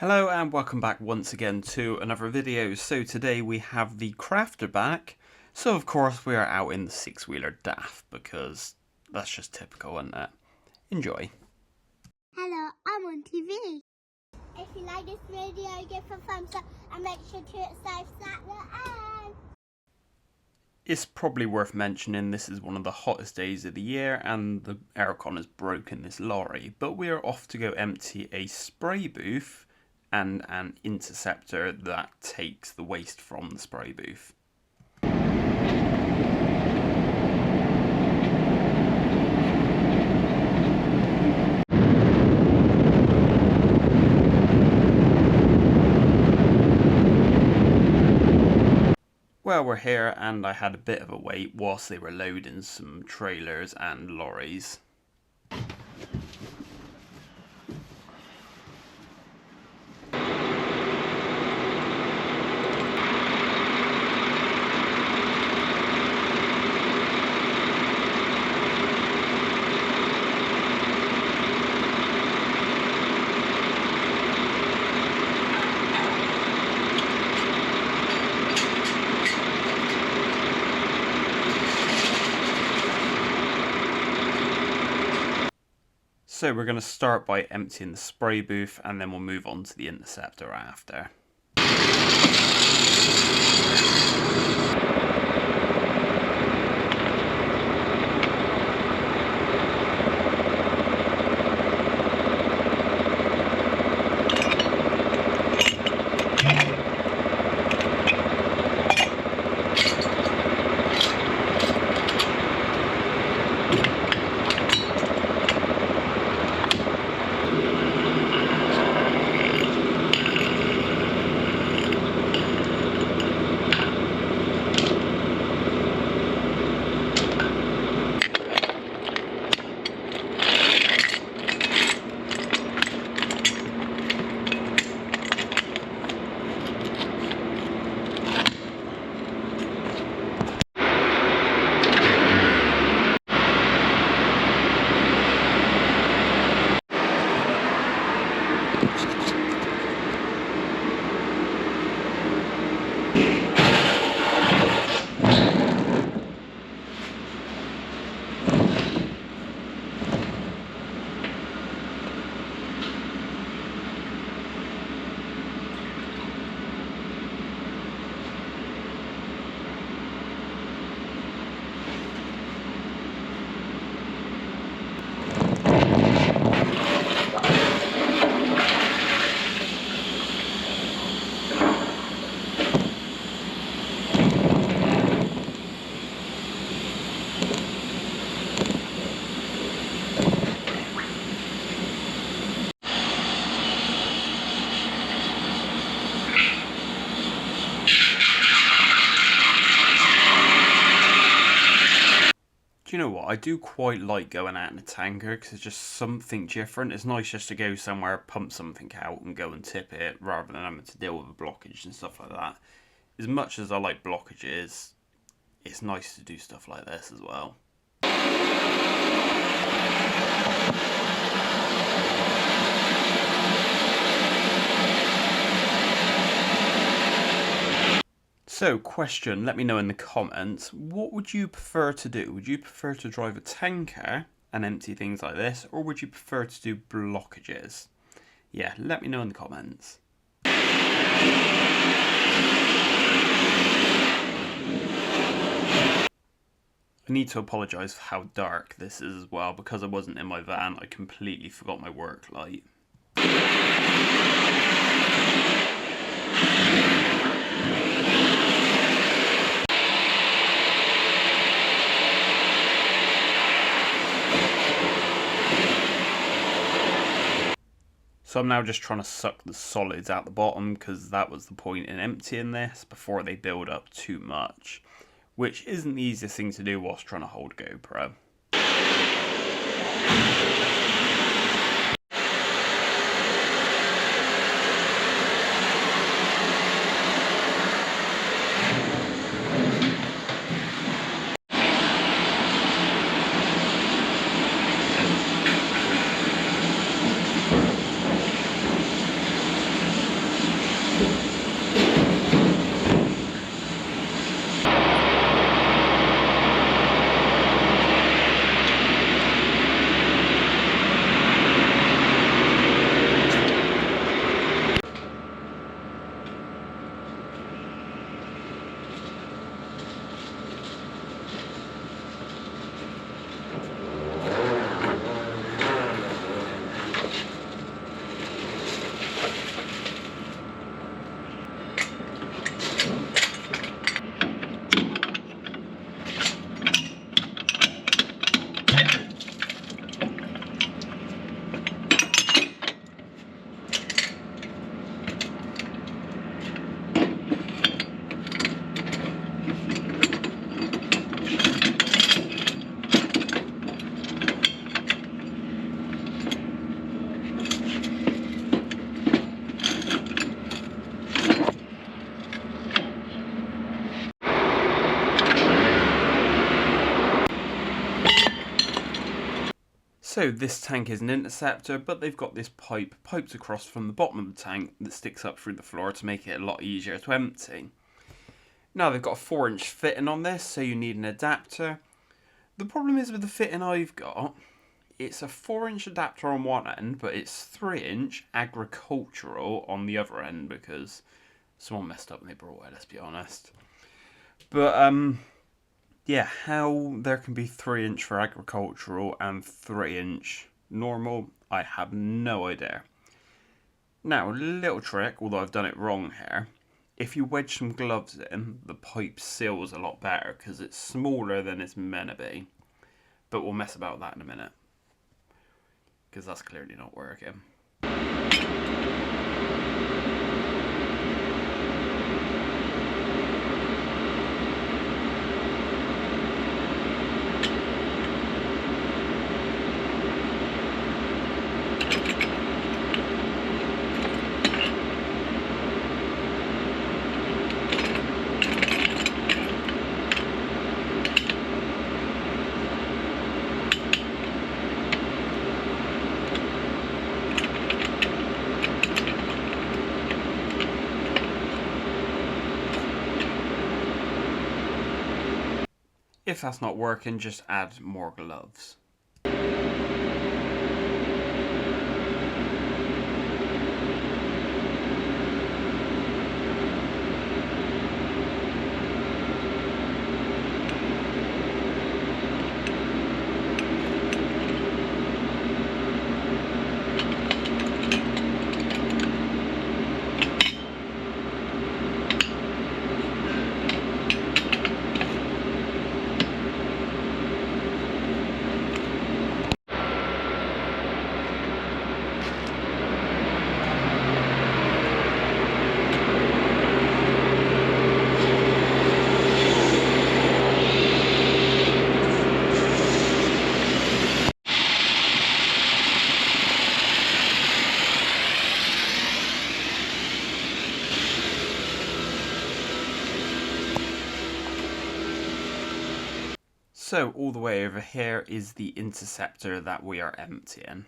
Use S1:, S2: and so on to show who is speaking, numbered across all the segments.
S1: Hello and welcome back once again to another video. So today we have the crafter back. So of course we are out in the six-wheeler DAF because that's just typical, isn't it? Enjoy.
S2: Hello, I'm on TV. If you like this video, give a thumbs up and make sure to hit subscribe at the end.
S1: It's probably worth mentioning this is one of the hottest days of the year and the aircon has broken this lorry, but we are off to go empty a spray booth and an interceptor that takes the waste from the spray booth. Well, we're here and I had a bit of a wait whilst they were loading some trailers and lorries. So we're going to start by emptying the spray booth and then we'll move on to the interceptor after. Do you know what? I do quite like going out in a tanker because it's just something different. It's nice just to go somewhere, pump something out and go and tip it rather than having to deal with a blockage and stuff like that. As much as I like blockages, it's nice to do stuff like this as well. So, question, let me know in the comments, what would you prefer to do? Would you prefer to drive a tanker and empty things like this, or would you prefer to do blockages? Yeah, let me know in the comments. I need to apologise for how dark this is as well. Because I wasn't in my van, I completely forgot my work light. So I'm now just trying to suck the solids out the bottom because that was the point in emptying this before they build up too much, which isn't the easiest thing to do whilst trying to hold GoPro. So this tank is an Interceptor, but they've got this pipe piped across from the bottom of the tank that sticks up through the floor to make it a lot easier to empty. Now they've got a 4-inch fitting on this, so you need an adapter. The problem is with the fitting I've got, it's a 4-inch adapter on one end, but it's 3-inch agricultural on the other end because someone messed up when they brought it, let's be honest. But yeah, how there can be 3-inch for agricultural and 3-inch normal, I have no idea. Now, little trick, although I've done it wrong here. If you wedge some gloves in, the pipe seals a lot better because it's smaller than it's meant to be. But we'll mess about that in a minute, because that's clearly not working. If that's not working, just add more gloves. So all the way over here is the Interceptor that we are emptying.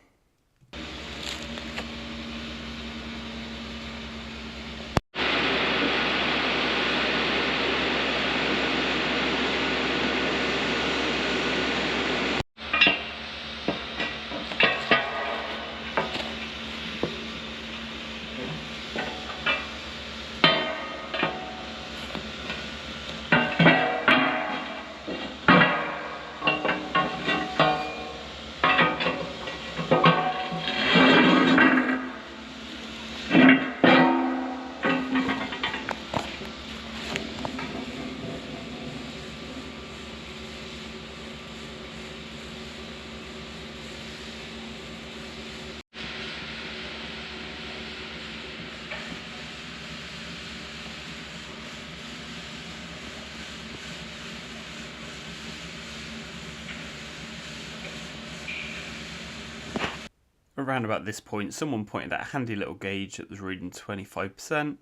S1: Around about this point, someone pointed out a handy little gauge that was reading 25%,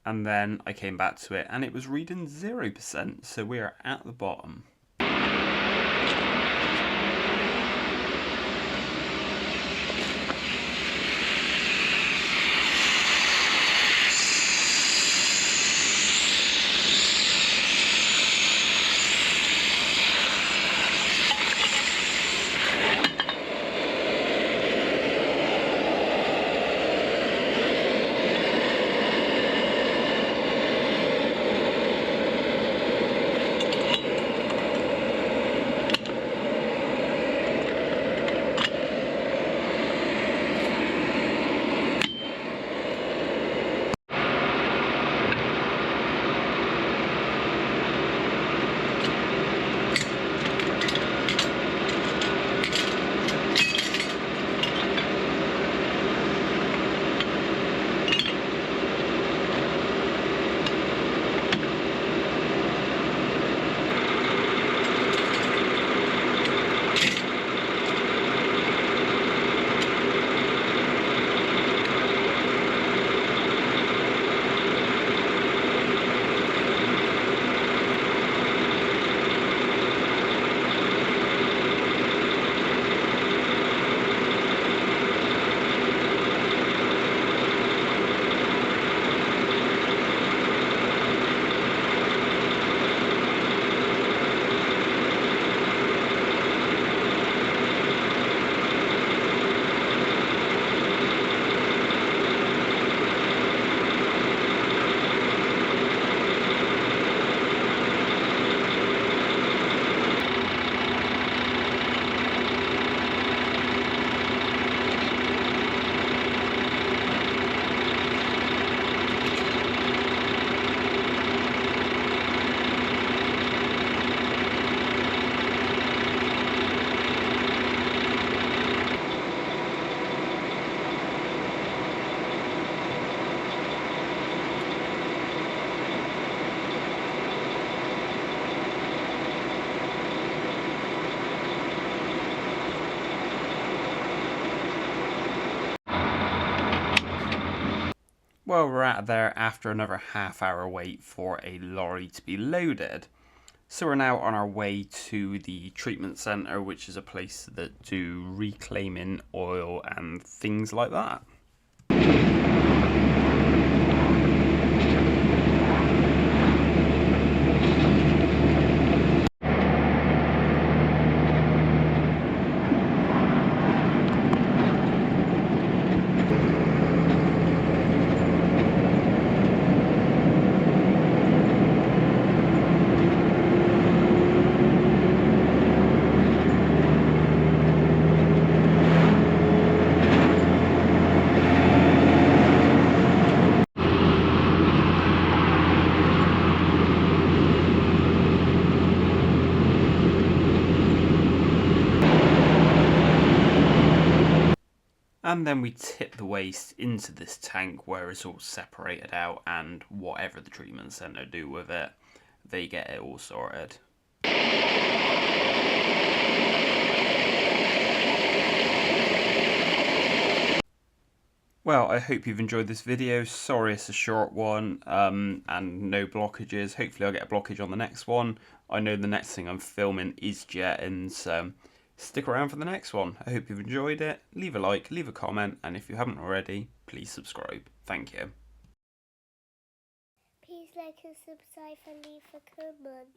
S1: and then I came back to it and it was reading 0%, so we are at the bottom. Well, we're out of there after another half-hour wait for a lorry to be loaded. So we're now on our way to the treatment centre, which is a place that do reclaiming oil and things like that. And then we tip the waste into this tank where it's all separated out, and whatever the treatment centre do with it, they get it all sorted. Well, I hope you've enjoyed this video. Sorry it's a short one and no blockages. Hopefully I'll get a blockage on the next one. I know the next thing I'm filming is jetting, so stick around for the next one. I hope you've enjoyed it. Leave a like, leave a comment, and if you haven't already, please subscribe. Thank you.
S2: Please like and subscribe and leave a comment.